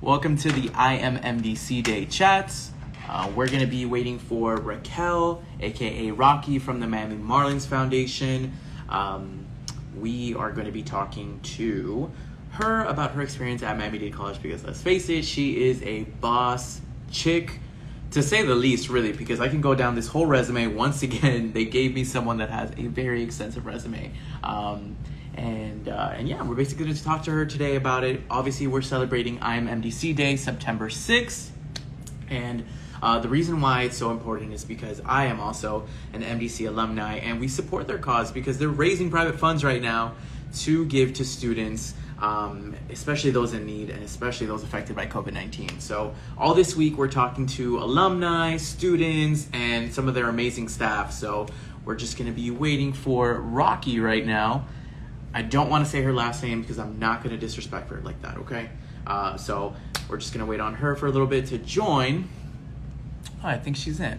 Welcome to the MDC Day Chats. We're going to be waiting for Raquel, aka Rocky from the Miami Marlins Foundation. We are going to be talking to her about her experience at MiamiDade College because let's face it, she is a boss chick, to say the least, really, because I can go down this whole resume. Once again, they gave me someone that has a very extensive resume. And yeah, we're basically going to talk to her today about it. Obviously, we're celebrating MDC Day, September 6th. And the reason why it's so important is because I am also an MDC alumni, and we support their cause because they're raising private funds right now to give to students, especially those in need and especially those affected by COVID-19. So all this week, we're talking to alumni, students, and some of their amazing staff. So we're just going to be waiting for Rocky right now. I don't want to say her last name because I'm not going to disrespect her like that, okay? So we're just going to wait on her for a little bit to join. Oh, I think she's in.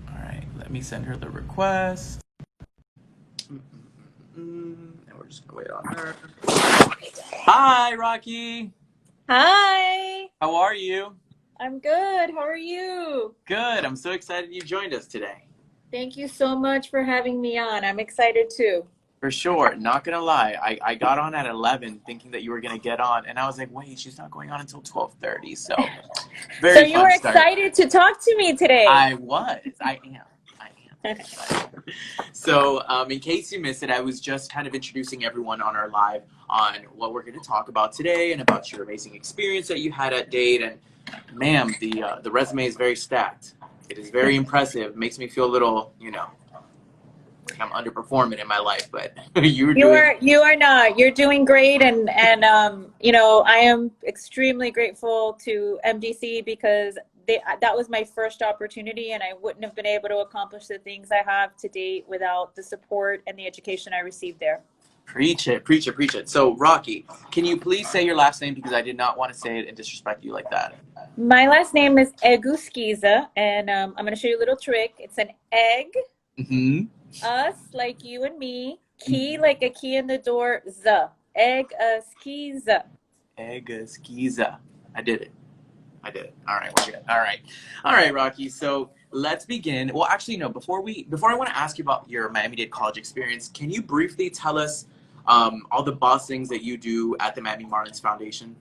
All right, let me send her the request. And we're just going to wait on her. Hi, Rocky. Hi. How are you? I'm good. How are you? Good. I'm so excited you joined us today. Thank you so much for having me on. I'm excited too. For sure. Not going to lie. I got on at 11 thinking that you were going to get on. And I was like, wait, she's not going on until 12:30. So very So you were start. excited to talk to me today. I am. So in case you missed it, I was just kind of introducing everyone on our live on what we're going to talk about today and about your amazing experience that you had at Dade. And ma'am, the resume is very stacked. It is very impressive. Makes me feel a little, like I'm underperforming in my life, but you are not. You're doing great, and I am extremely grateful to MDC because that was my first opportunity, and I wouldn't have been able to accomplish the things I have to date without the support and the education I received there. Preach it, preach it, preach it. So Rocky, can you please say your last name because I did not want to say it and disrespect you like that. My last name is Egusquiza, and I'm going to show you a little trick. It's an egg. Mm-hmm. Us, like you and me. Key, like a key in the door. Egusquiza. Egusquiza. I did it. All right, we're good. All right, Rocky. So let's begin. Well, actually, no. Before I want to ask you about your Miami-Dade College experience, can you briefly tell us all the boss things that you do at the Miami Marlins Foundation?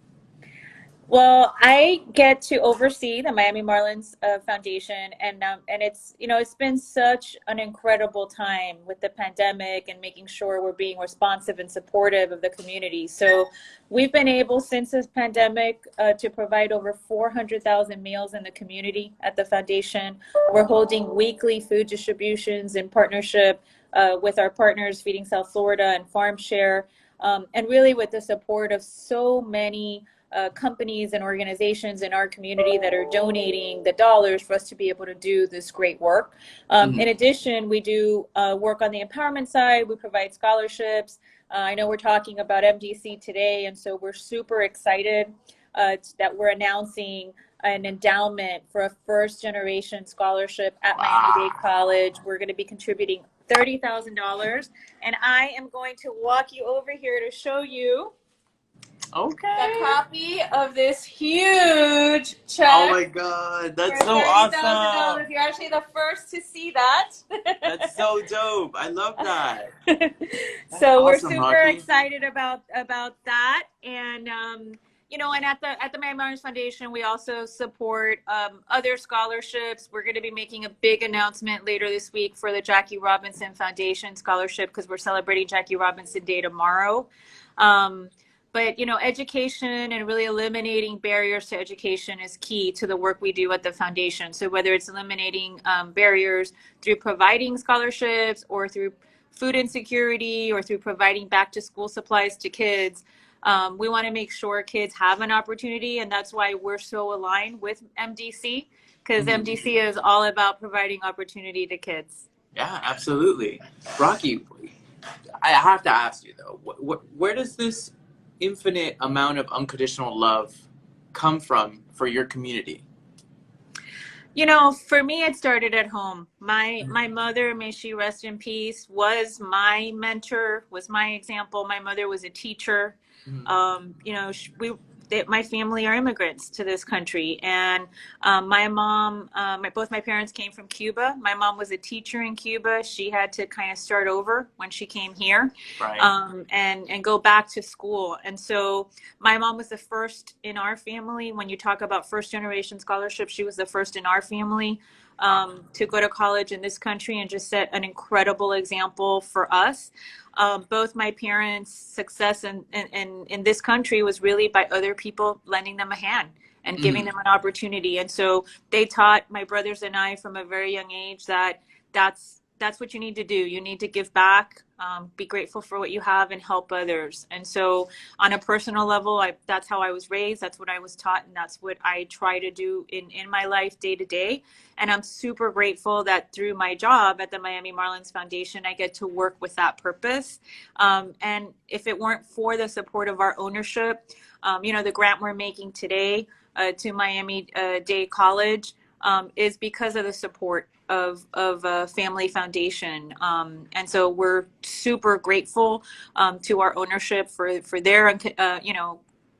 Well, I get to oversee the Miami Marlins Foundation, and it's been such an incredible time with the pandemic and making sure we're being responsive and supportive of the community. So we've been able since this pandemic to provide over 400,000 meals in the community at the foundation. We're holding weekly food distributions in partnership with our partners, Feeding South Florida and Farm Share, and really with the support of so many companies and organizations in our community that are donating the dollars for us to be able to do this great work. In addition, we do work on the empowerment side. We provide scholarships. I know we're talking about MDC today, and so we're super excited that we're announcing an endowment for a first-generation scholarship at Miami-Dade College. We're going to be contributing $30,000, and I am going to walk you over here to show you the copy of this huge check. Oh my God, that's so awesome. You're actually the first to see that. That's so dope. I love that. So we're awesome, super Rocky. excited about that. And and at the Miami Marlins Foundation, we also support other scholarships. We're going to be making a big announcement later this week for the Jackie Robinson Foundation scholarship because we're celebrating Jackie Robinson Day tomorrow. But, education and really eliminating barriers to education is key to the work we do at the foundation. So whether it's eliminating barriers through providing scholarships or through food insecurity or through providing back to school supplies to kids, we want to make sure kids have an opportunity. And that's why we're so aligned with MDC, because MDC is all about providing opportunity to kids. Yeah, absolutely. Rocky, I have to ask you, though, where does this infinite amount of unconditional love come from for your community? For me, it started at home. My mother, may she rest in peace, was my mentor, was my example. My mother was a teacher. We my family are immigrants to this country, and my mom, both my parents came from Cuba. My mom was a teacher in Cuba. She had to kind of start over when she came here, Right. and go back to school. And so my mom was the first in our family. When you talk about first generation scholarship, she was the first in our family to go to college in this country and just set an incredible example for us. Both my parents' success in this country was really by other people lending them a hand and giving them an opportunity. And so they taught my brothers and I from a very young age that that's what you need to do. You need to give back, be grateful for what you have, and help others. And so on a personal level, that's how I was raised. That's what I was taught. And that's what I try to do in my life day to day. And I'm super grateful that through my job at the Miami Marlins Foundation, I get to work with that purpose. And if it weren't for the support of our ownership, the grant we're making today to MiamiDade College is because of the support of Family Foundation. And so we're super grateful to our ownership for their,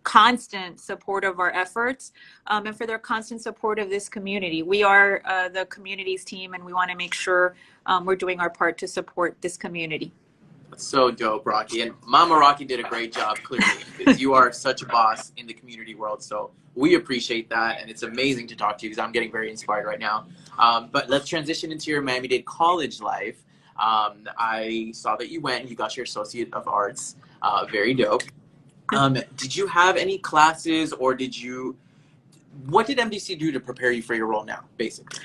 constant support of our efforts, and for their constant support of this community. We are the community's team, and we want to make sure we're doing our part to support this community. That's so dope, Rocky. And Mama Rocky did a great job, clearly, because you are such a boss in the community world. So we appreciate that. And it's amazing to talk to you because I'm getting very inspired right now. But let's transition into your Miami-Dade College life. I saw that you went and you got your Associate of Arts. Very dope. Did you have any classes, or what did MDC do to prepare you for your role now, basically?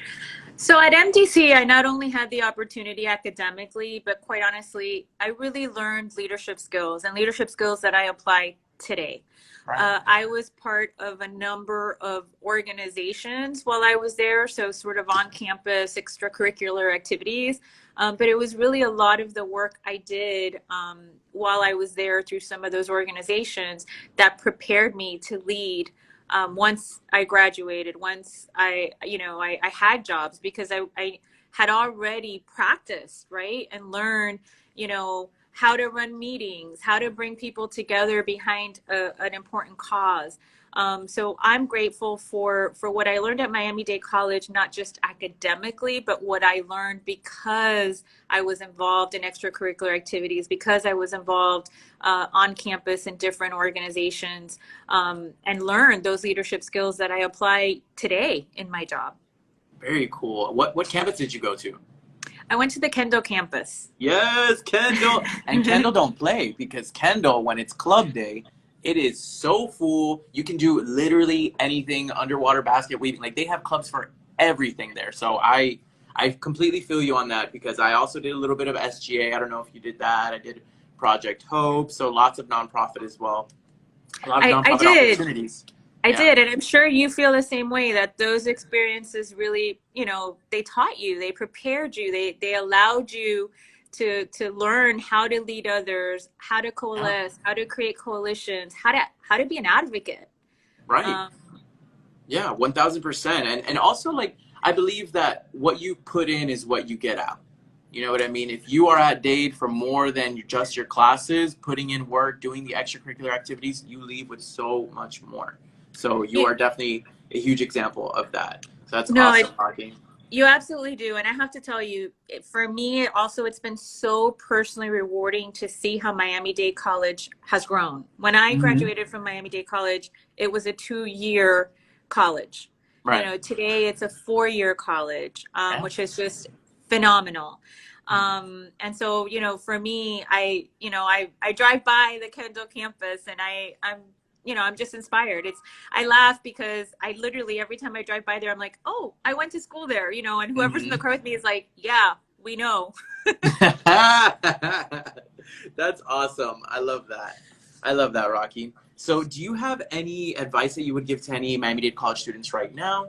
So at MDC, I not only had the opportunity academically, but quite honestly, I really learned leadership skills that I apply today. Right. I was part of a number of organizations while I was there, so sort of on-campus extracurricular activities. But it was really a lot of the work I did while I was there through some of those organizations that prepared me to lead once I graduated, once I had jobs, because I had already practiced, right, and learned, how to run meetings, how to bring people together behind an important cause. So I'm grateful for what I learned at Miami-Dade College, not just academically, but what I learned because I was involved in extracurricular activities, because I was involved on campus in different organizations, and learned those leadership skills that I apply today in my job. Very cool. What campus did you go to? I went to the Kendall campus. Yes, Kendall. And Kendall don't play, because Kendall, when it's club day, it is so full. You can do literally anything, underwater basket weaving. Like, they have clubs for everything there. So I completely feel you on that, because I also did a little bit of SGA. I don't know if you did that. I did Project Hope. So lots of nonprofit as well. A lot of nonprofit opportunities. I did, and I'm sure you feel the same way, that those experiences really, they taught you, they prepared you, they allowed you to learn how to lead others, how to coalesce, how to create coalitions, how to be an advocate. Right. Yeah, 1000%. And also, like, I believe that what you put in is what you get out. You know what I mean? If you are at Dade for more than just your classes, putting in work, doing the extracurricular activities, you leave with so much more. So you are definitely a huge example of that. So that's awesome, Rocky. You absolutely do. And I have to tell you, for me, also, it's been so personally rewarding to see how Miami-Dade College has grown. When I graduated from Miami-Dade College, it was a 2-year college. Right. Today it's a 4-year college, which is just phenomenal. And so, for me, I drive by the Kendall campus, and I'm just inspired. I laugh because I literally, every time I drive by there, I'm like, oh, I went to school there, and whoever's in the car with me is like, yeah, we know. That's awesome. I love that, Rocky. So do you have any advice that you would give to any Miami-Dade College students right now?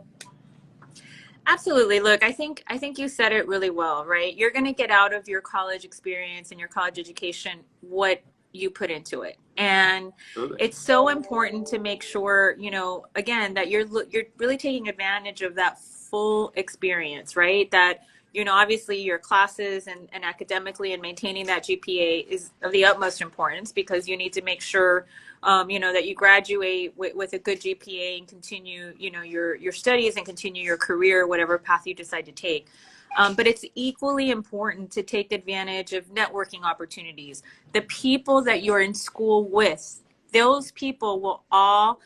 Absolutely. Look, I think you said it really well, right? You're going to get out of your college experience and your college education what you put into it. And it's so important to make sure, again, that you're really taking advantage of that full experience, right? That, obviously your classes and academically and maintaining that GPA is of the utmost importance, because you need to make sure that you graduate with a good GPA and continue, your studies and continue your career, whatever path you decide to take. But it's equally important to take advantage of networking opportunities. The people that you're in school with, those people will all,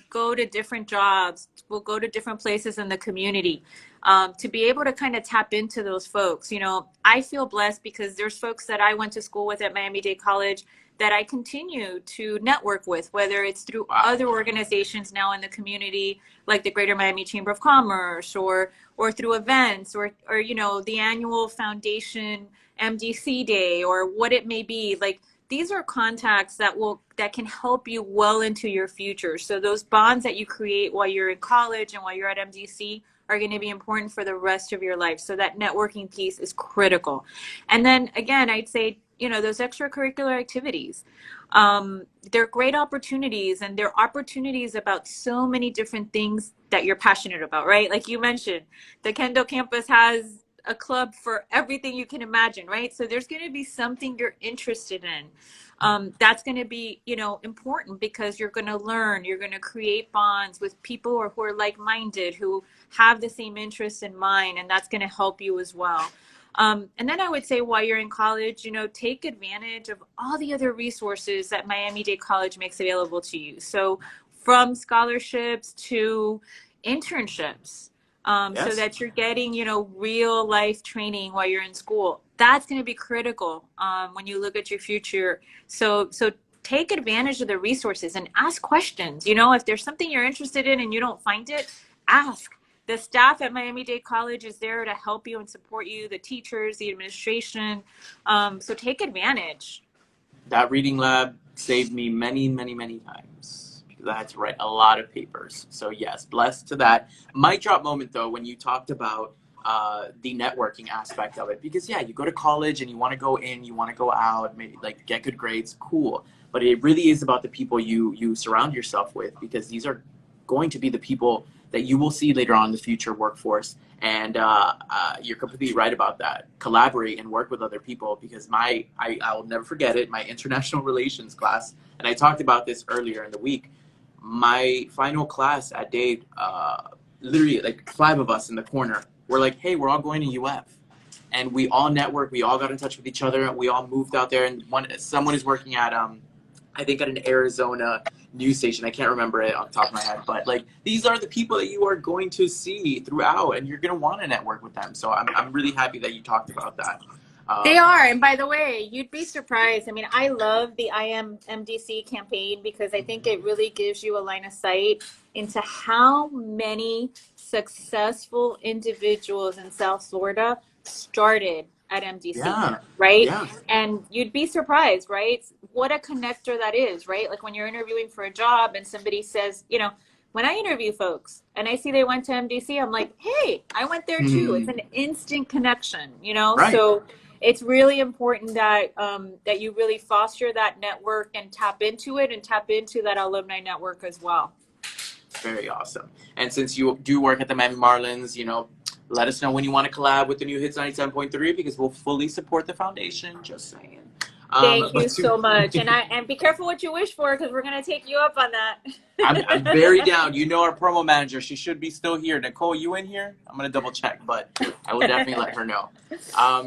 go to different jobs, will go to different places in the community. To be able to kind of tap into those folks, I feel blessed because there's folks that I went to school with at Miami-Dade College that I continue to network with, whether it's through other organizations now in the community, like the Greater Miami Chamber of Commerce, or through events, or the annual foundation MDC day, or what it may be. Like, these are contacts that can help you well into your future. So those bonds that you create while you're in college and while you're at MDC are going to be important for the rest of your life. So that networking piece is critical. And then again, I'd say, those extracurricular activities, they're great opportunities, and they're opportunities about so many different things that you're passionate about, right? Like you mentioned, the Kendall campus has a club for everything you can imagine, right? So there's going to be something you're interested in. That's going to be, important, because you're going to learn, you're going to create bonds with people who are like-minded, who have the same interests in mind, and that's going to help you as well. And then I would say, while you're in college, take advantage of all the other resources that Miami-Dade College makes available to you. So from scholarships to internships, so that you're getting, real life training while you're in school. That's going to be critical when you look at your future. So take advantage of the resources and ask questions. If there's something you're interested in and you don't find it, ask. The staff at Miami-Dade College is there to help you and support you, the teachers, the administration. So take advantage. That reading lab saved me many, many, many times because I had to write a lot of papers. So yes, blessed to that. Mic drop moment though, when you talked about the networking aspect of it, because you go to college and you want to go in, you want to go out, maybe like get good grades, cool. But it really is about the people you surround yourself with, because these are going to be the people that you will see later on in the future workforce. And you're completely right about that. Collaborate and work with other people, because I'll never forget it, my international relations class, and I talked about this earlier in the week, my final class at Dade, literally like 5 of us in the corner, we're like, hey, we're all going to UF. And we all networked, we all got in touch with each other, we all moved out there, and someone is working at, I think at an Arizona news station. I can't remember it on the top of my head, but like, these are the people that you are going to see throughout, and you're going to want to network with them. So I'm really happy that you talked about that. They are. And by the way, you'd be surprised. I mean, I love the I Am MDC campaign, because I think it really gives you a line of sight into how many successful individuals in South Florida started at MDC, right? Yeah. And you'd be surprised, right? What a connector that is, right? Like when you're interviewing for a job and somebody says, when I interview folks and I see they went to MDC, I'm like, hey, I went there too. It's an instant connection, Right. So it's really important that that you really foster that network and tap into it, and tap into that alumni network as well. Very awesome. And since you do work at the Miami Marlins, let us know when you want to collab with the new Hits 97.3, because we'll fully support the foundation. Just saying. Thank you so much. And be careful what you wish for, because we're going to take you up on that. I'm very down. Our promo manager, she should be still here. Nicole, you in here? I'm going to double check, but I will definitely let her know.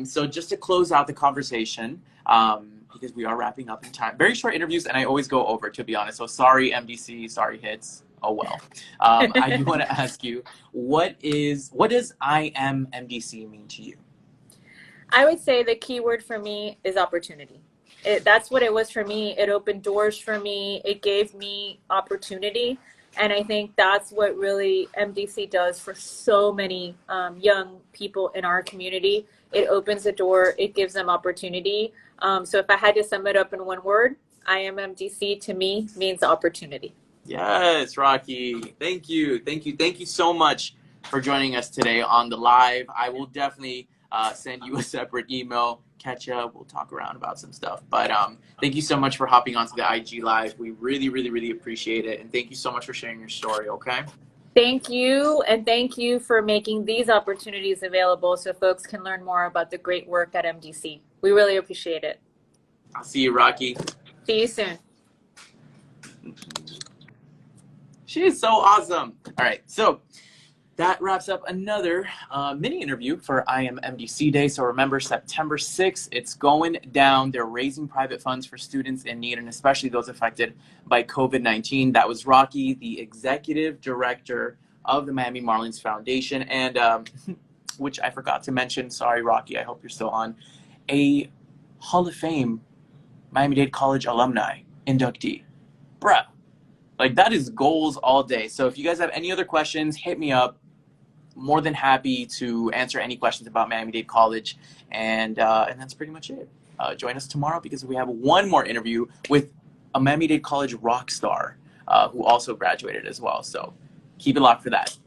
So just to close out the conversation, because we are wrapping up in time. Very short interviews, and I always go over, to be honest. So sorry, MDC, sorry, Hits. Oh, well. I do want to ask you, what does I Am MDC mean to you? I would say the key word for me is opportunity. That's what it was for me. It opened doors for me. It gave me opportunity. And I think that's what really MDC does for so many young people in our community. It opens a door. It gives them opportunity. So if I had to sum it up in one word, I Am MDC to me means opportunity. Yes, Rocky. Thank you. Thank you so much for joining us today on the live. I will definitely send you a separate email, catch up, we'll talk around about some stuff. But thank you so much for hopping onto the IG Live. We really, really, really appreciate it. And thank you so much for sharing your story, okay? Thank you. And thank you for making these opportunities available so folks can learn more about the great work at MDC. We really appreciate it. I'll see you, Rocky. See you soon. She is so awesome. All right, so that wraps up another mini interview for IMMDC Day. So remember, September 6th, it's going down. They're raising private funds for students in need, and especially those affected by COVID-19. That was Rocky, the executive director of the Miami Marlins Foundation, and which I forgot to mention. Sorry, Rocky, I hope you're still on. A Hall of Fame Miami-Dade College alumni inductee. Bruh. Like, that is goals all day. So if you guys have any other questions, hit me up. More than happy to answer any questions about Miami-Dade College. And that's pretty much it. Join us tomorrow because we have one more interview with a Miami-Dade College rock star who also graduated as well. So keep it locked for that.